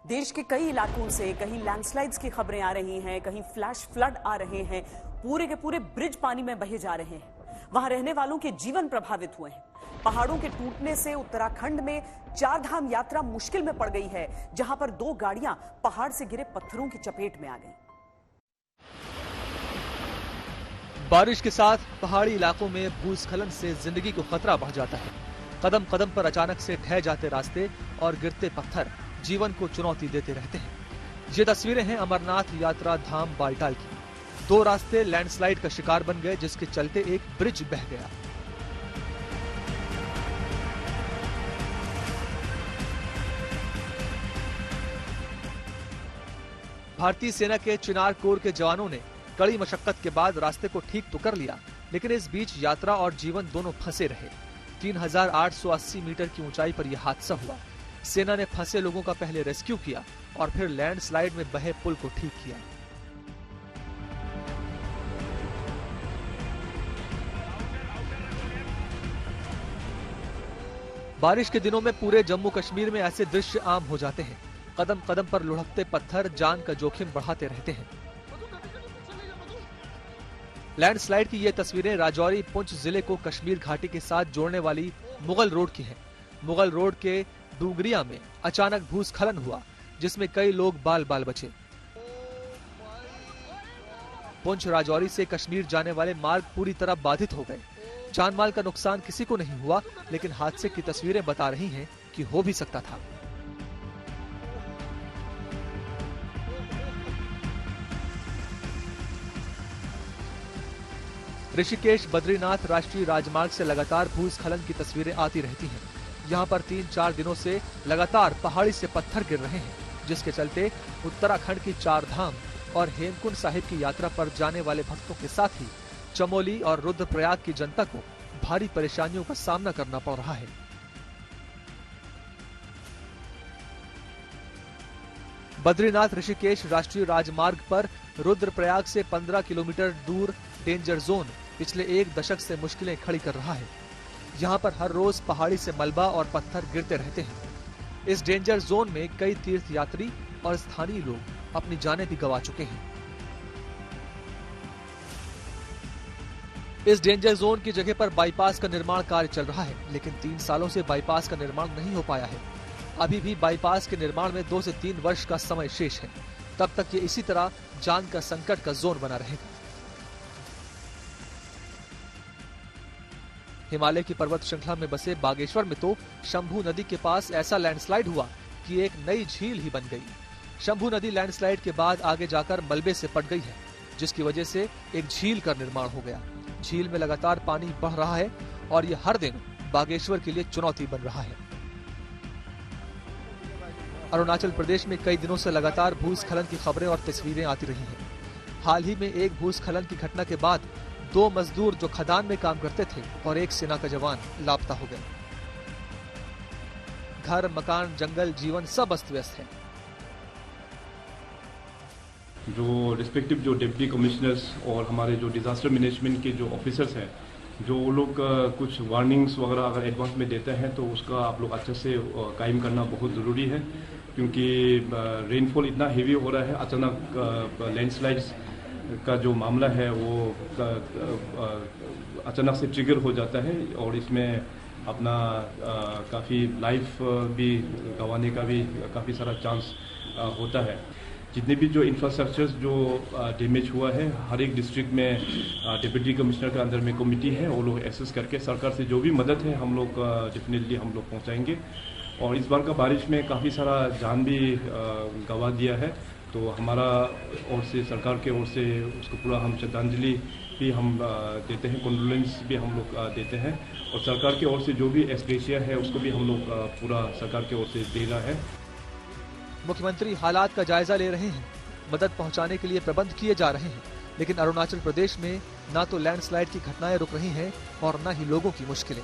देश के कई इलाकों से कहीं लैंडस्लाइड्स की खबरें आ रही हैं, कहीं फ्लैश फ्लड आ रहे हैं, पूरे के पूरे ब्रिज पानी में बहे जा रहे हैं। वहां रहने वालों के जीवन प्रभावित हुए हैं। पहाड़ों के टूटने से उत्तराखंड में 4 धाम यात्रा मुश्किल में पड़ गई है, जहां पर 2 गाड़ियां पहाड़ से गिरे पत्थरों की चपेट में आ गई। बारिश के साथ पहाड़ी इलाकों में भूस्खलन से जिंदगी को खतरा बढ़ जाता है। कदम कदम पर अचानक से ढह जाते रास्ते और गिरते पत्थर जीवन को चुनौती देते रहते हैं। ये तस्वीरें हैं अमरनाथ यात्रा धाम बालटाल की। 2 रास्ते लैंडस्लाइड का शिकार बन गए, जिसके चलते एक ब्रिज बह गया। भारतीय सेना के चिनार कोर के जवानों ने कड़ी मशक्कत के बाद रास्ते को ठीक तो कर लिया, लेकिन इस बीच यात्रा और जीवन दोनों फंसे रहे। 3880 मीटर की ऊंचाई पर यह हादसा हुआ। सेना ने फंसे लोगों का पहले रेस्क्यू किया और फिर लैंडस्लाइड में बहे पुल को ठीक किया। बारिश के दिनों में पूरे जम्मू कश्मीर में ऐसे दृश्य आम हो जाते हैं। कदम कदम पर लुढ़कते पत्थर जान का जोखिम बढ़ाते रहते हैं। लैंडस्लाइड की ये तस्वीरें राजौरी पुंछ जिले को कश्मीर घाटी के साथ जोड़ने वाली मुगल रोड की हैं। मुगल रोड के डूंगरिया में अचानक भूस्खलन हुआ, जिसमें कई लोग बाल बाल बचे। पुंछ राजौरी से कश्मीर जाने वाले मार्ग पूरी तरह बाधित हो गए। जान माल का नुकसान किसी को नहीं हुआ, लेकिन हादसे की तस्वीरें बता रही हैं कि हो भी सकता था। ऋषिकेश बद्रीनाथ राष्ट्रीय राजमार्ग से लगातार भूस्खलन की तस्वीरें आती रहती हैं। यहाँ पर 3-4 दिनों से लगातार पहाड़ी से पत्थर गिर रहे हैं, जिसके चलते उत्तराखंड की 4 धाम और हेमकुंड साहिब की यात्रा पर जाने वाले भक्तों के साथ ही चमोली और रुद्रप्रयाग की जनता को भारी परेशानियों का सामना करना पड़ रहा है। बद्रीनाथ ऋषिकेश राष्ट्रीय राजमार्ग पर रुद्रप्रयाग से 15 किलोमीटर दूर डेंजर जोन पिछले 1 दशक से मुश्किलें खड़ी कर रहा है। यहाँ पर हर रोज पहाड़ी से मलबा और पत्थर गिरते रहते हैं। इस डेंजर जोन में कई तीर्थ यात्री और स्थानीय लोग अपनी जानें भी गंवा चुके हैं। इस डेंजर जोन की जगह पर बाईपास का निर्माण कार्य चल रहा है, लेकिन 3 सालों से बाईपास का निर्माण नहीं हो पाया है। अभी भी बाईपास के निर्माण में 2 से 3 वर्ष का समय शेष है। तब तक ये इसी तरह जान का संकट का जोन बना रहेगा। हिमालय की पर्वत श्रृंखला में बसे बागेश्वर में तो शंभू नदी के पास ऐसा लैंडस्लाइड हुआ कि एक नई झील ही बन गई। शंभू नदी लैंडस्लाइड के बाद आगे जाकर मलबे से पट गई है, जिसकी वजह से एक झील का निर्माण हो गया। झील में लगातार पानी बढ़ रहा है और ये हर दिन बागेश्वर के लिए चुनौती बन रहा है। अरुणाचल प्रदेश में कई दिनों से लगातार भूस्खलन की खबरें और तस्वीरें आती रही हैं। हाल ही में एक भूस्खलन की घटना के बाद 2 मजदूर जो खदान में काम करते थे और एक सेना का जवान लापता हो गए। घर, मकान, जंगल, जीवन सब अस्त व्यस्त है। जो रिस्पेक्टिव जो डिप्टी कमिश्नर्स और हमारे जो डिजास्टर मैनेजमेंट के जो ऑफिसर्स हैं, जो वो लोग कुछ वार्निंग्स वगैरह अगर एडवांस में देते हैं तो उसका आप लोग अच्छे से कायम करना बहुत ज़रूरी है, क्योंकि रेनफॉल इतना हेवी हो रहा है। अचानक लैंडस्लाइड्स का जो मामला है वो अचानक से ट्रिगर हो जाता है और इसमें अपना काफ़ी लाइफ भी गंवाने का भी काफ़ी सारा चांस होता है। जितने भी जो इंफ्रास्ट्रक्चर्स जो डैमेज हुआ है, हर एक डिस्ट्रिक्ट में डिप्टी कमिश्नर के अंदर में कमेटी है, वो लोग एसेस करके सरकार से जो भी मदद है हम लोग डेफिनेटली हम लोग पहुंचाएंगे। और इस बार का बारिश में काफ़ी सारा जान भी गंवा दिया है, तो हमारा ओर से सरकार के ओर से उसको पूरा हम श्रद्धांजलि भी हम देते हैं, कंडोलेंस भी हम लोग देते हैं और सरकार की ओर से जो भी एक्सग्रेशिया है उसको भी हम लोग पूरा सरकार की ओर से दे रहा है। मुख्यमंत्री हालात का जायजा ले रहे हैं, मदद पहुंचाने के लिए प्रबंध किए जा रहे हैं, लेकिन अरुणाचल प्रदेश में ना तो लैंडस्लाइड की घटनाएं रुक रही हैं और न ही लोगों की मुश्किलें।